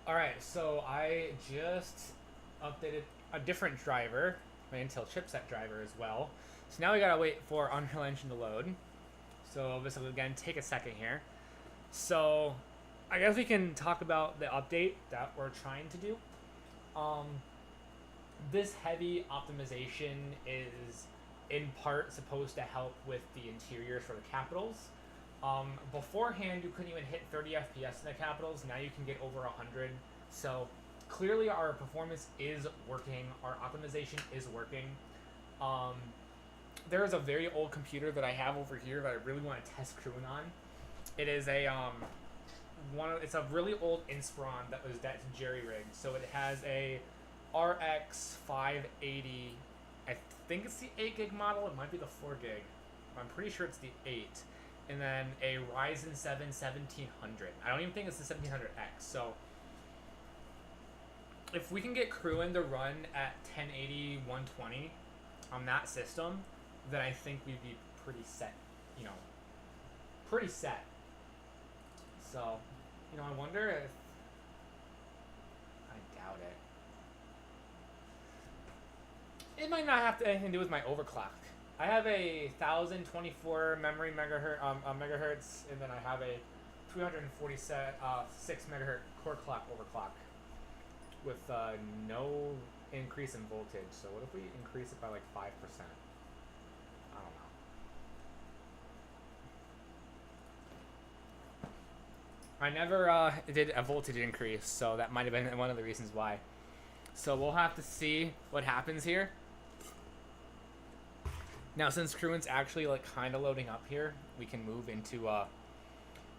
Alright, so I just updated a different driver, my Intel chipset driver as well. So now we gotta wait for Unreal Engine to load. So this will again take a second here. So I guess we can talk about the update that we're trying to do. Um, this heavy optimization is in part supposed to help with the interiors for the capitals. Beforehand, you couldn't even hit 30 FPS in the capitals. Now you can get over 100. So clearly, our performance is working. Our optimization is working. Um, there is a very old computer that I have over here that I really want to test Crewin on. It is a it's a really old Inspiron that's jerry rigged. So it has a RX 580. I think it's the 8 gig model. It might be the 4 gig. I'm pretty sure it's the 8. And then a Ryzen 7 1700. I don't even think it's the 1700X. So if we can get Crewin to run at 1080 120 on that system, then I think we'd be pretty set. Pretty set. So, I wonder if I doubt it. It might not have anything to do with my overclock. I have a 1024 megahertz, and then I have a 346 megahertz core clock overclock with no increase in voltage. So what if we increase it by like 5%? I don't know. I never did a voltage increase, so that might have been one of the reasons why. So we'll have to see what happens here. Now, since Crewin's actually like kind of loading up here, we can move into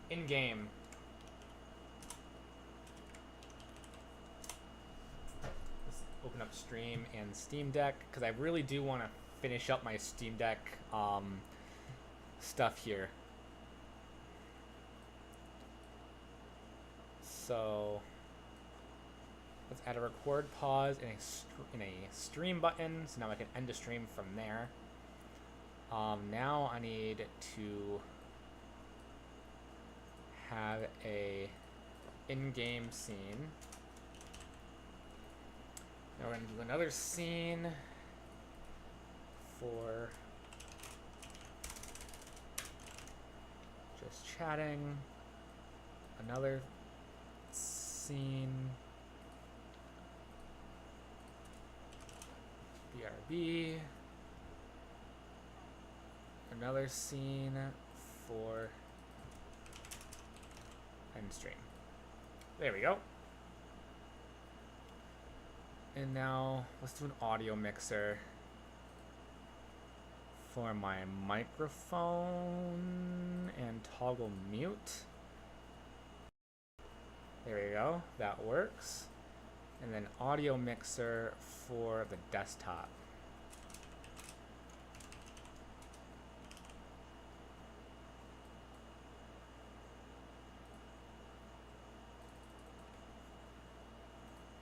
in-game. Let's open up Stream and Steam Deck because I really do want to finish up my Steam Deck stuff here. So let's add a record pause in a stream button, so now I can end the stream from there. Now I need to have a in-game scene. Now we're going to do another scene for just chatting. Another scene. BRB. Another scene for end stream. There we go. And now let's do an audio mixer for my microphone and toggle mute. There we go. That works. And then audio mixer for the desktop.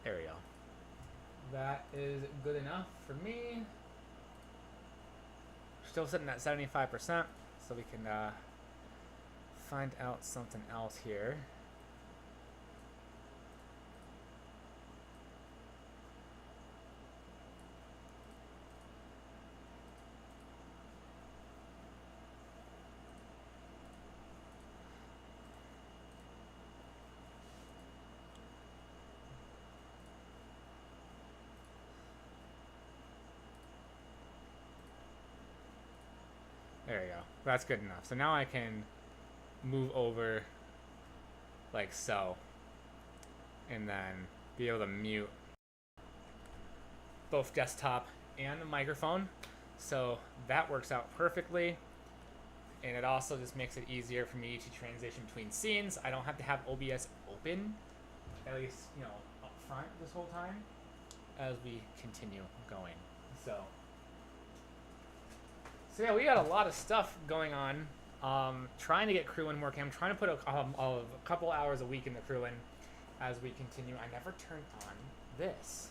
There we go. That is good enough for me. Still sitting at 75%, so we can find out something else here. There we go. That's good enough. So now I can move over like so, and then be able to mute both desktop and the microphone. So that works out perfectly. And it also just makes it easier for me to transition between scenes. I don't have to have OBS open, at least, up front this whole time as we continue going. So yeah, we got a lot of stuff going on. Trying to get Crewin working. I'm trying to put a couple hours a week into Crewin as we continue. I never turned on this.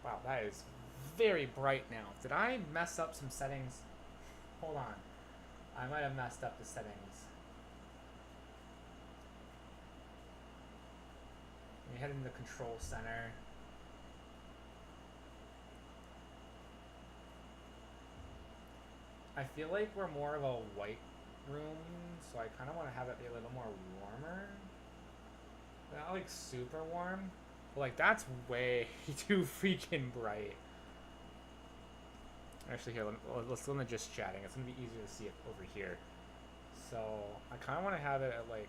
Wow, that is very bright now. Did I mess up some settings? Hold on. I might have messed up the settings. head into the control center. I feel like we're more of a white room, so I kind of want to have it be a little more warmer. Not like super warm, but like that's way too freaking bright. Actually, here, let's let me just chatting. It's gonna be easier to see it over here. So I kind of want to have it at like,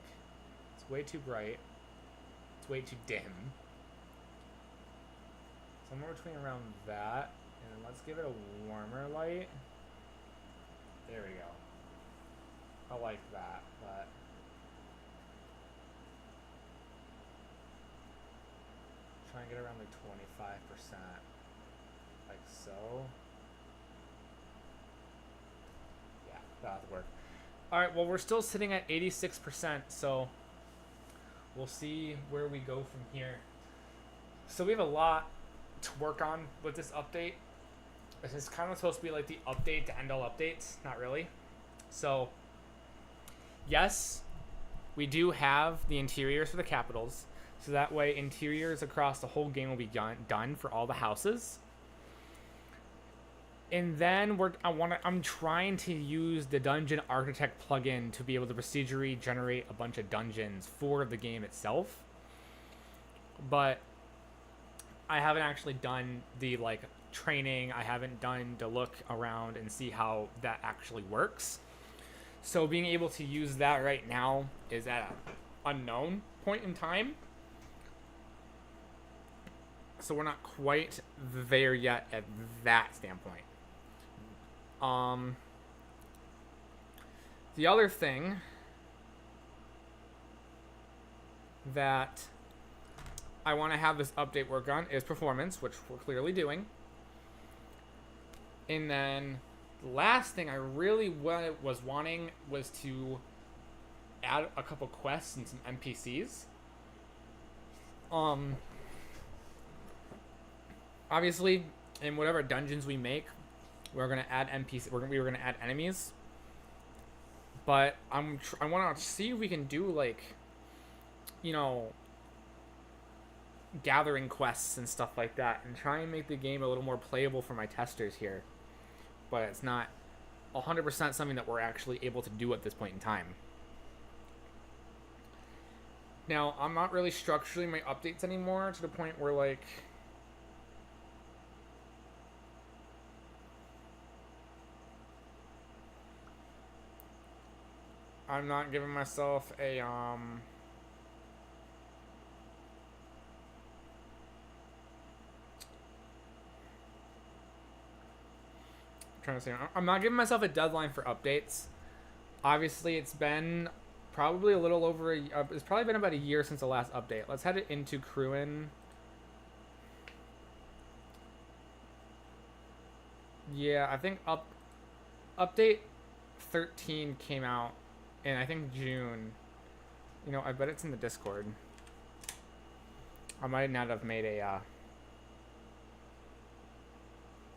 it's way too bright. It's way too dim. Somewhere between around that, and then let's give it a warmer light. There we go. I like that, but try and get around like 25%, like so. Yeah, that'll work. All right, well, we're still sitting at 86%, so we'll see where we go from here. So we have a lot to work on with this update. This is kind of supposed to be like the update to end all updates, not really. So, yes, we do have the interiors for the capitals, so that way interiors across the whole game will be done for all the houses. And then I'm trying to use the Dungeon Architect plugin to be able to procedurally generate a bunch of dungeons for the game itself. But I haven't actually done the like training. I haven't done to look around and see how that actually works. So being able to use that right now is at an unknown point in time. So we're not quite there yet at that standpoint. The other thing that I want to have this update work on is performance, which we're clearly doing. And then the last thing I really was wanting was to add a couple quests and some NPCs. Obviously, in whatever dungeons we make, we're gonna add NPCs. We were gonna add enemies. But I want to see if we can do like, you know, gathering quests and stuff like that, and try and make the game a little more playable for my testers here. But it's not 100% something that we're actually able to do at this point in time. Now, I'm not really structuring my updates anymore to the point where like I'm not giving myself a I'm not giving myself a deadline for updates. Obviously, it's been probably a little over it's probably been about a year since the last update. Let's head it into Crewin. Yeah, I think update 13 came out in I think June. You know, I bet it's in the Discord. I might not have made a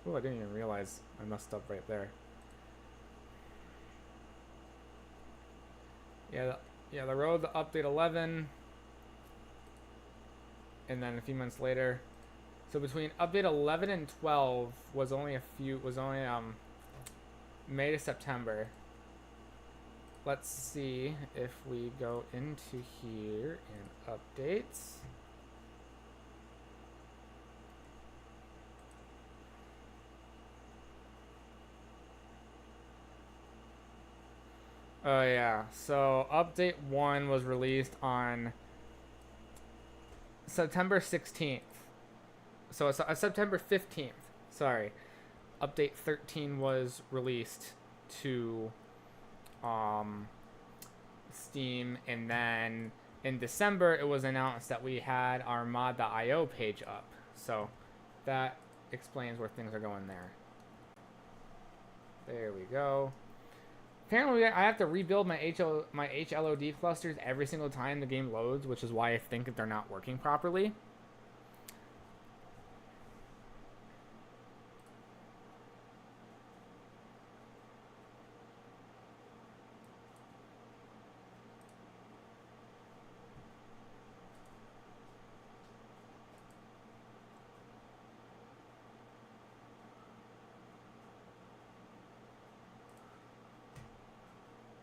oh, I didn't even realize I messed up right there. Yeah, the road to update 11, and then a few months later. So between update 11 and 12 was only May to September. Let's see if we go into here and updates. Oh yeah, so update 1 was released on September 16th. So it's September 15th, sorry. Update 13 was released to Steam, and then in December it was announced that we had our mod.io page up. So that explains where things are going there. There we go. Apparently, I have to rebuild my HLOD clusters every single time the game loads, which is why I think that they're not working properly.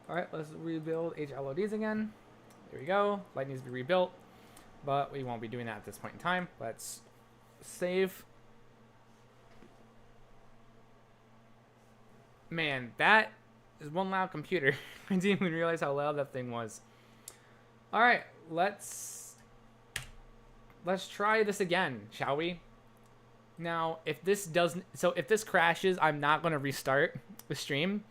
All right, let's rebuild HLODs again. There we go. Light needs to be rebuilt, but we won't be doing that at this point in time. Let's save. Man, that is one loud computer. I didn't even realize how loud that thing was. All right, let's try this again, shall we? Now, if this crashes, I'm not going to restart the stream.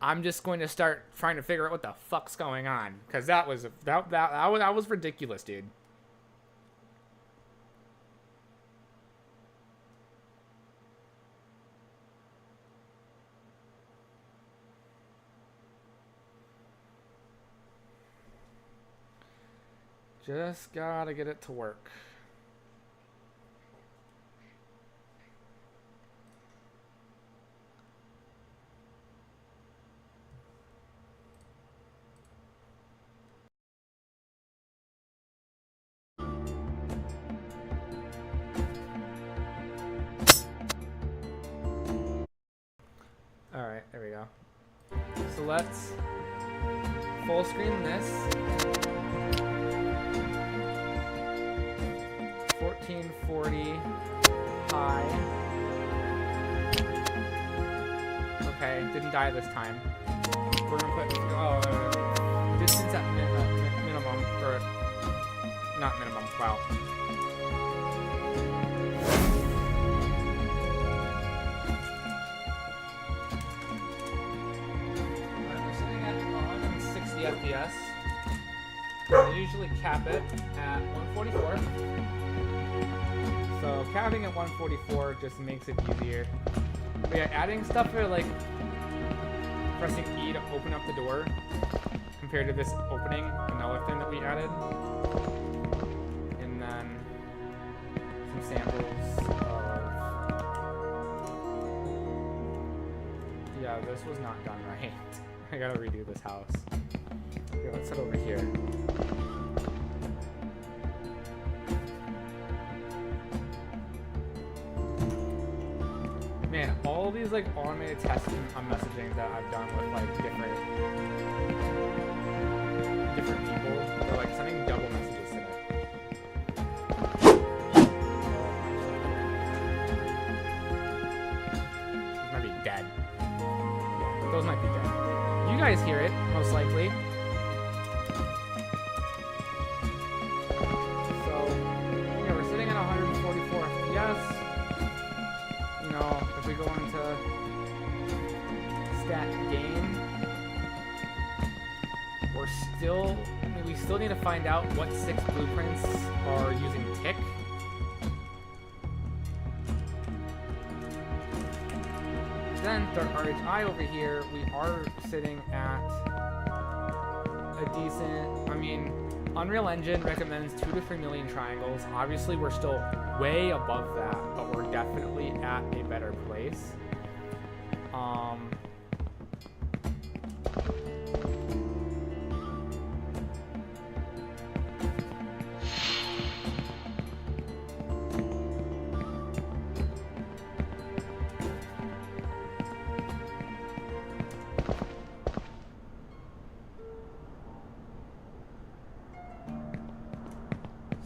I'm just going to start trying to figure out what the fuck's going on, because that was ridiculous, dude. Just gotta get it to work. Alright, there we go. So let's full screen this. 1440 high. Okay, didn't die this time. We're gonna put distance at minimum, or not minimum, wow. FPS. I usually cap it at 144. So capping at 144 just makes it easier. But yeah, adding stuff for like pressing E to open up the door compared to this opening, another thing that we added. And then some samples of, yeah, this was not done right. I gotta redo this house. Okay, let's head over here. Man, all these like automated testing on messaging that I've done with like different people, they're like sending double messages to me. Those might be dead. Yeah, those might be dead. You guys hear it, most likely. We still need to find out what 6 blueprints are using tick. Then for RHI over here, we are sitting at a decent, I mean, Unreal Engine recommends 2 to 3 million triangles. Obviously, we're still way above that, but we're definitely at a better place.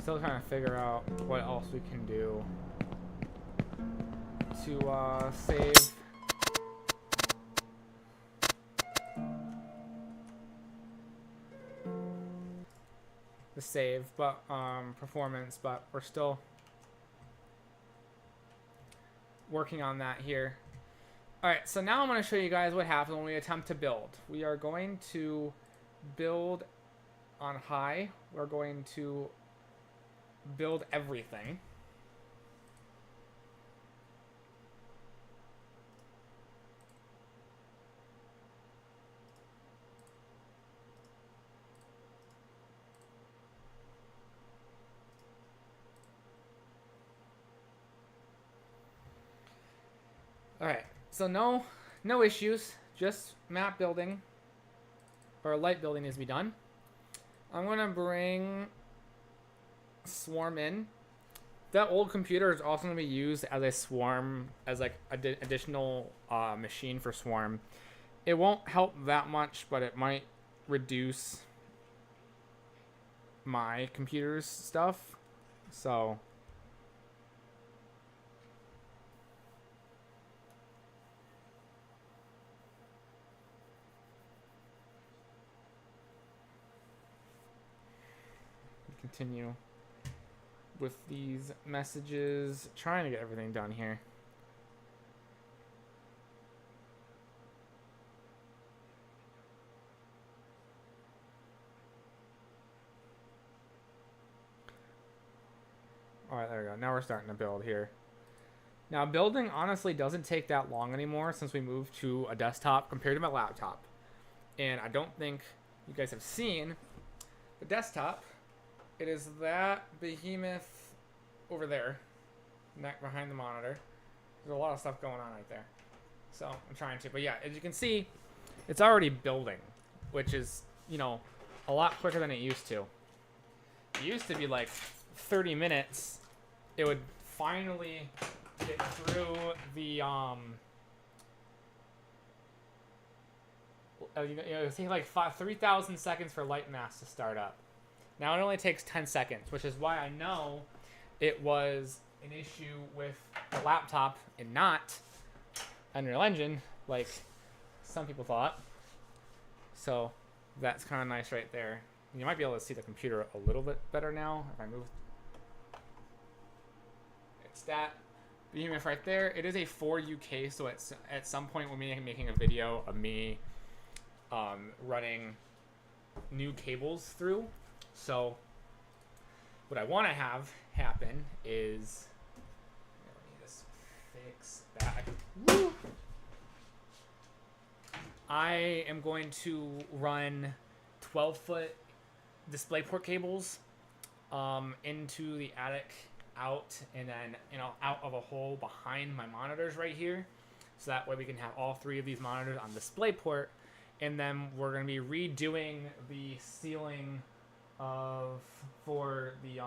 Still trying to figure out what else we can do to save the save, but performance, but we're still working on that here. All right, so now I'm going to show you guys what happens when we attempt to build. We are going to build on high. We're going to build everything. All right, so no issues, just map building or light building needs to be done. I'm gonna bring Swarm in. That old computer is also going to be used as a Swarm, as like additional machine for Swarm, It won't help that much, but it might reduce my computer's stuff. So continue with these messages, trying to get everything done here. All right, there we go. Now we're starting to build here. Now, building honestly doesn't take that long anymore since we moved to a desktop compared to my laptop. And I don't think you guys have seen the desktop. It is that behemoth over there, neck behind the monitor. There's a lot of stuff going on right there. So I'm trying to, but yeah, as you can see, it's already building, which is, you know, a lot quicker than it used to. It used to be like 30 minutes. It would finally get through the it would take like 3,000 seconds for light mass to start up. Now it only takes 10 seconds, which is why I know it was an issue with the laptop and not Unreal Engine, like some people thought. So that's kind of nice right there. You might be able to see the computer a little bit better now if I move. It's that behemoth right there. It is a 4UK, so it's at some point we'll be making a video of me running new cables through. So what I want to have happen is, let me just fix that. Woo! I am going to run 12-foot DisplayPort cables into the attic, out, and then out of a hole behind my monitors right here, so that way we can have all three of these monitors on DisplayPort. And then we're going to be redoing the ceiling for the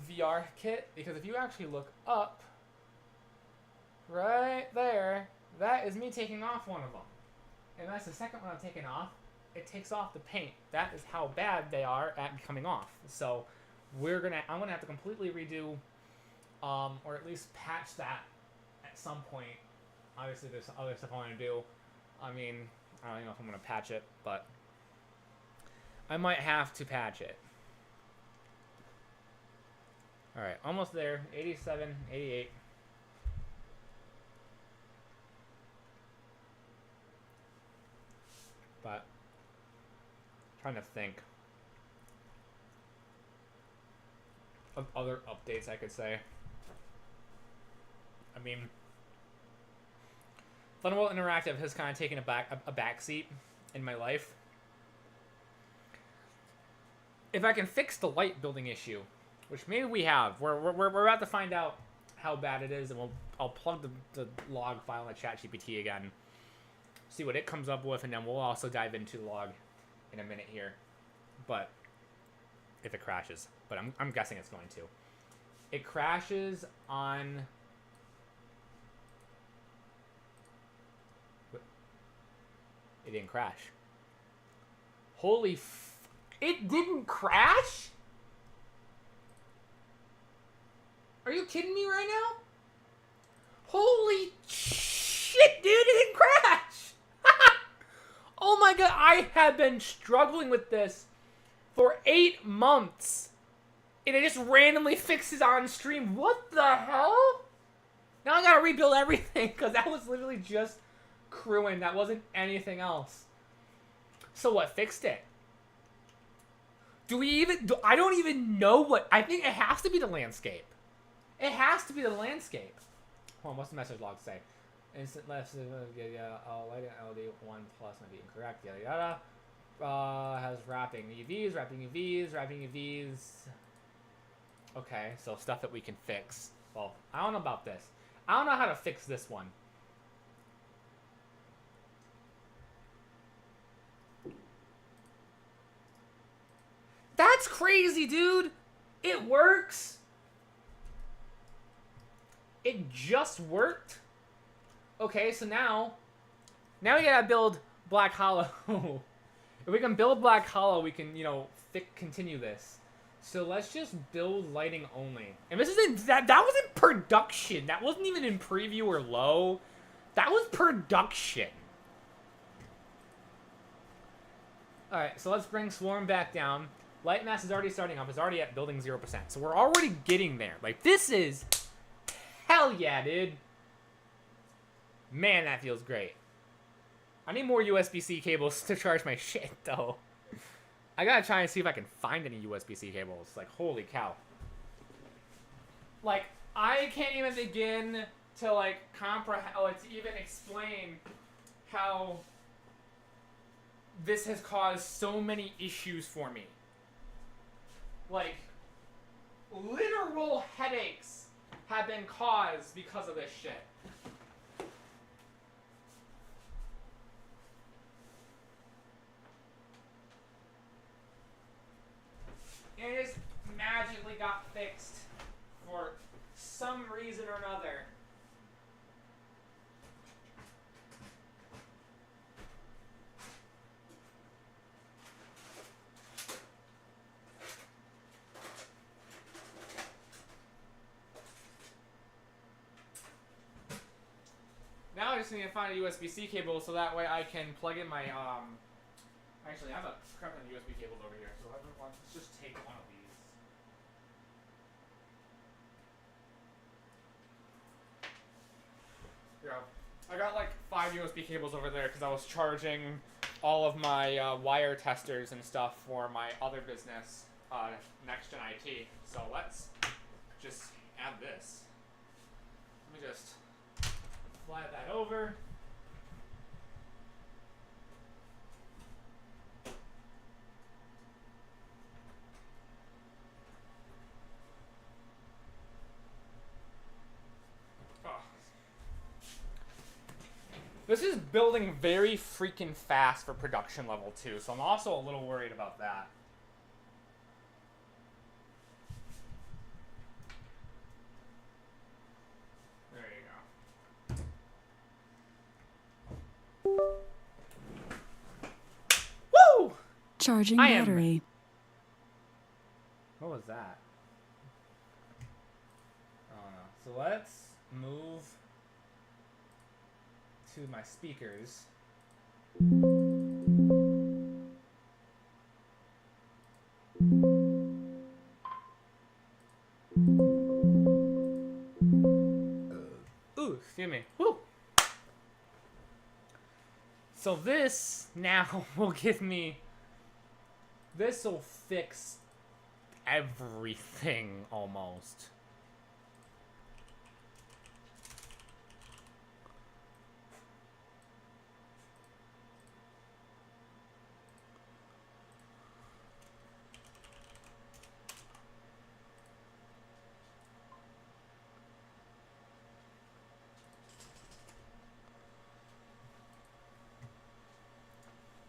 VR kit, because if you actually look up right there, that is me taking off one of them, and that's the second one I'm taking off. It takes off the paint. That is how bad they are at coming off. So I'm gonna have to completely redo, or at least patch that at some point. Obviously, there's other stuff I want to do. I mean, I don't even know if I'm gonna patch it, but I might have to patch it. All right, almost there. 87, 88. But trying to think of other updates I could say. I mean, Thunderbolt Interactive has kind of taken a backseat in my life. If I can fix the light building issue, which maybe we have, we're about to find out how bad it is, and I'll plug the log file in the ChatGPT again, see what it comes up with, and then we'll also dive into the log in a minute here. But if it crashes, but I'm guessing it's going to. It crashes on. It didn't crash. Holy it didn't crash? Are you kidding me right now? Holy shit, dude, it didn't crash! Oh my god, I have been struggling with this for 8 months. And it just randomly fixes on stream. What the hell? Now I gotta rebuild everything, because that was literally just Crewin. That wasn't anything else. So what fixed it? I don't even know what. I think it has to be the landscape. It has to be the landscape. Hold on, what's the message log say? Instant left, lighting LED 1 plus might be incorrect, yada yada. Has wrapping UVs. Okay, so stuff that we can fix. Well, I don't know about this. I don't know how to fix this one. That's crazy, dude. It works. It just worked. Okay, so now we gotta build Black Hollow. If we can build Black Hollow, we can, continue this. So let's just build lighting only. And this isn't that was in production. That wasn't even in preview or low. That was production. Alright, so let's bring Swarm back down. Light mass is already starting up. It's already at building 0%. So we're already getting there. Like, this is... Hell yeah, dude. Man, that feels great. I need more USB-C cables to charge my shit, though. I gotta try and see if I can find any USB-C cables. Like, holy cow. Like, I can't even begin to, like, comprehend, to even explain how this has caused so many issues for me. Like, literal headaches have been caused because of this shit. And it just magically got fixed for some reason or another. Now I just need to find a USB-C cable so that way I can plug in my, actually I have a crap ton of USB cables over here, so let's just take one of these. Yeah, I got like 5 USB cables over there because I was charging all of my wire testers and stuff for my other business, Next Gen IT. So let's just add this. Let me just slide that over. This is building very freaking fast for production level 2, so I'm also a little worried about that. There you go. Woo! Charging battery. What was that? I don't know. So let's move to my speakers. Ooh, excuse me. Woo! So this now will give me... This will fix everything almost.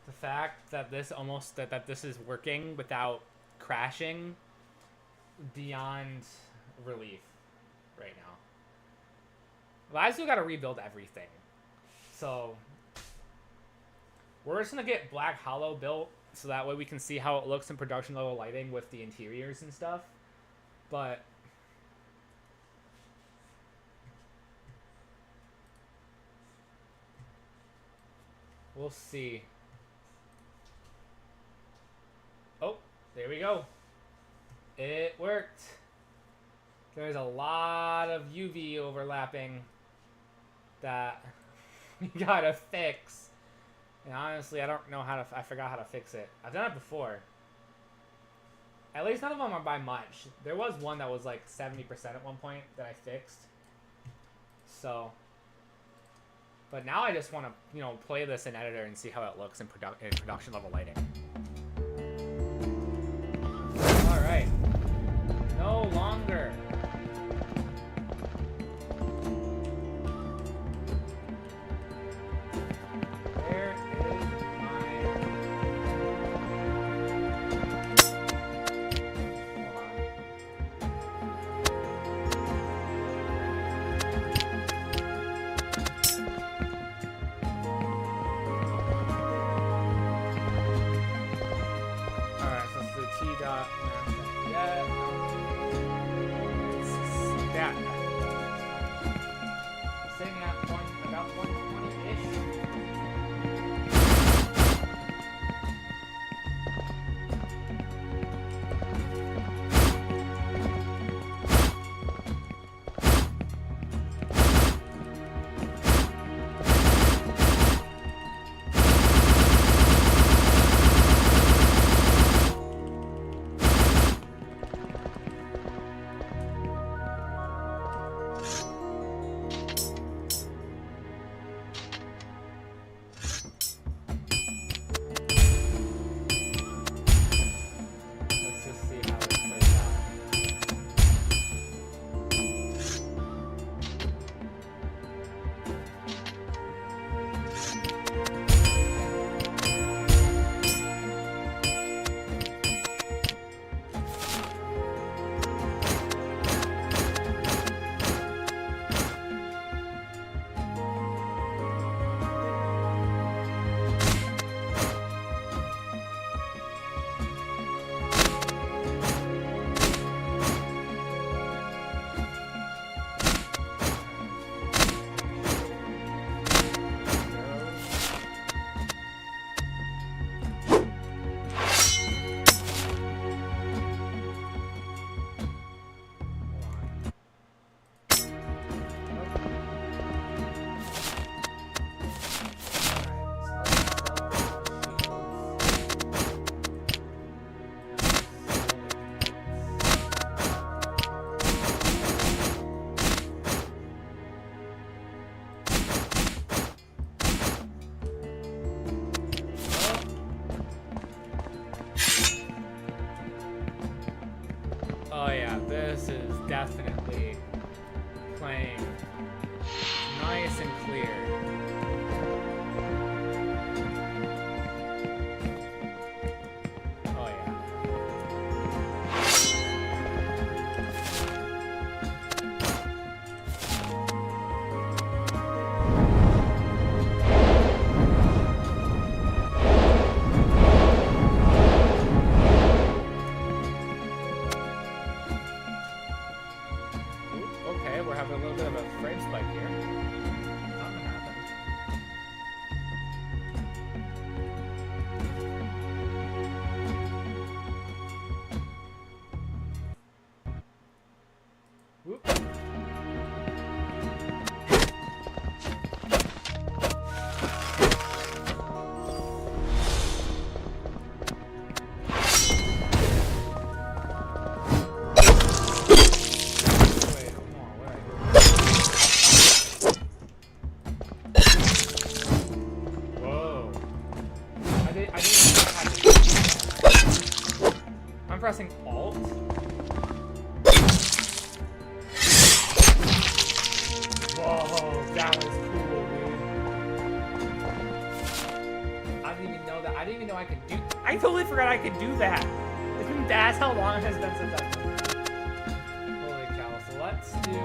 The fact that this that this is working without crashing, beyond relief right now. But I still gotta rebuild everything. So we're just gonna get Black Hollow built so that way we can see how it looks in production level lighting with the interiors and stuff. But we'll see. Oh, there we go. It worked. There's a lot of UV overlapping that we gotta fix. And honestly, I don't know how to... I forgot how to fix it. I've done it before. At least none of them are by much. There was one that was like 70% at one point that I fixed. So... But now I just want to, play this in editor and see how it looks in production level lighting. Alright. No longer. Where is my... Hold on. definitely playing nice and clear. Oh yeah. Okay, we're having a little bit of a frame spike here. Something happened. Whoop. Wait, hold on, what did I do? Whoa. I didn't know I had to do that. I'm pressing Alt. Whoa, that was cool, dude. I didn't even know that. I didn't even know I could do. I totally forgot I could do that. That's how long it has been since I've done that. Holy cow! So let's do.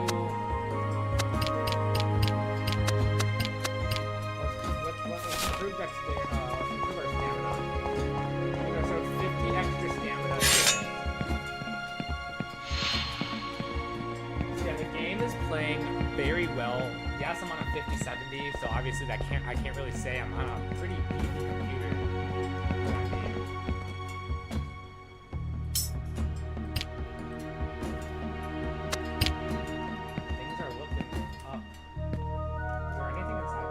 Let's improve dexterity. Let's improve our stamina. Okay, so it's 50 extra stamina. So yeah, the game is playing very well. Yes, I'm on a 5070, so obviously I can't really say I'm on a pretty beefy computer. But I mean, things are looking up. Is there anything inside?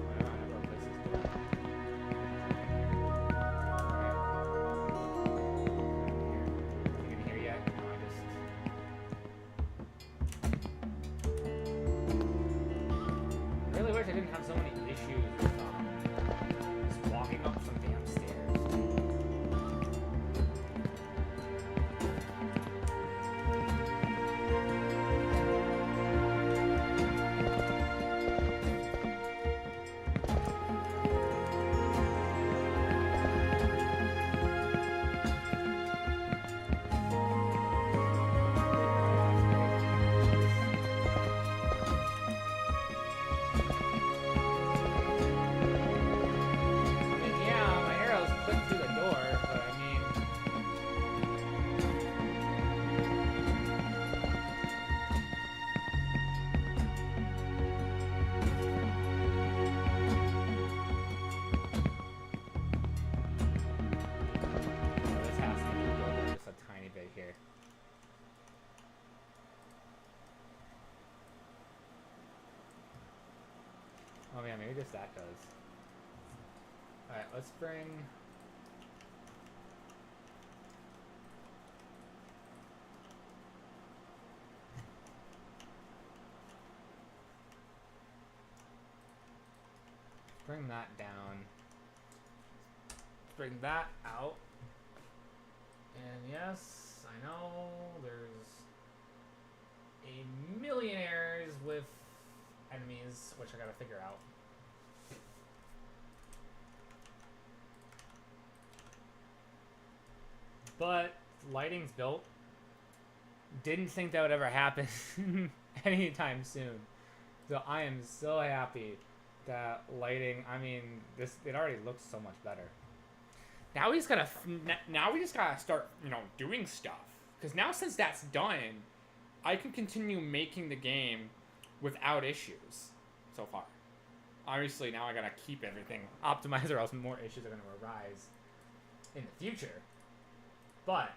I don't know what this is doing. Alright. Nothing in here yet? No, I just. I really wish I didn't have so many issues with just walking up some damn stairs. Oh yeah, maybe just that does. Alright, let's bring... bring that down. Let's bring that out. And yes, I know there's a million errors with enemies, which I gotta figure out. But lighting's built. Didn't think that would ever happen anytime soon. So I am so happy that lighting, I mean, it already looks so much better. Now we just gotta start, doing stuff. Because now since that's done, I can continue making the game without issues so far. Obviously, now I gotta keep everything optimized or else more issues are gonna arise in the future. But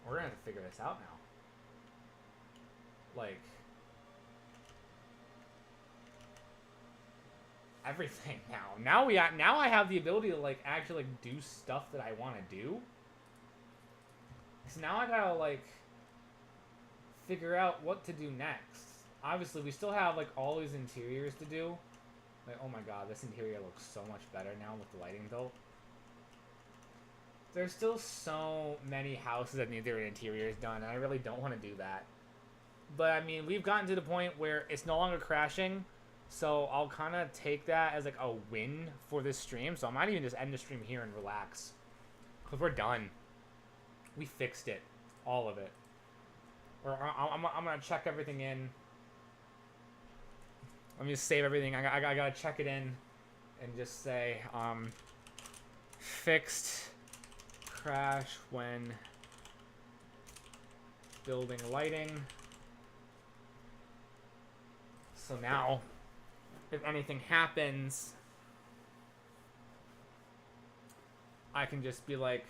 we're gonna have to figure this out now. Like, everything now. Now I have the ability to actually do stuff that I want to do. So now I gotta figure out what to do next. Obviously, we still have all these interiors to do. Oh my god, this interior looks so much better now with the lighting built. there's still so many houses that need their interiors done, and I really don't want to do that. But I mean, we've gotten to the point where it's no longer crashing, so I'll kind of take that as like a win for this stream. So I might even just end the stream here and relax, because we're done. We fixed it, all of it. Or I'm gonna check everything in. Let me just save everything. I gotta check it in, and just say fixed crash when building lighting. So now, if anything happens, I can just be like,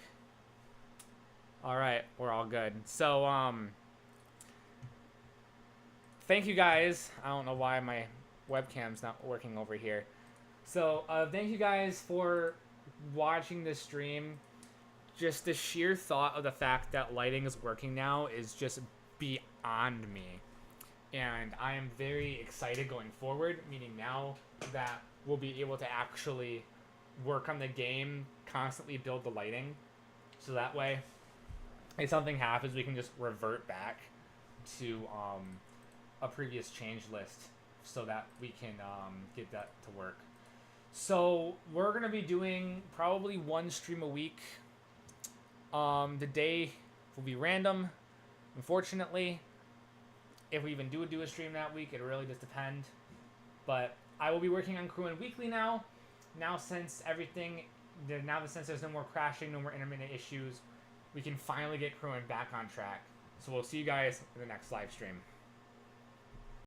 all right, we're all good. So, thank you guys. I don't know why my webcam's not working over here. So, thank you guys for watching this stream. Just the sheer thought of the fact that lighting is working now is just beyond me. And I am very excited going forward, meaning now that we'll be able to actually work on the game, constantly build the lighting. So that way, if something happens, we can just revert back to a previous change list so that we can get that to work. So we're going to be doing probably one stream a week. The day will be random, unfortunately. If we even do a stream that week, it really just depends. But I will be working on Crewin weekly now. Since there's no more crashing, no more intermittent issues, we can finally get Crewin back on track. So we'll see you guys in the next live stream.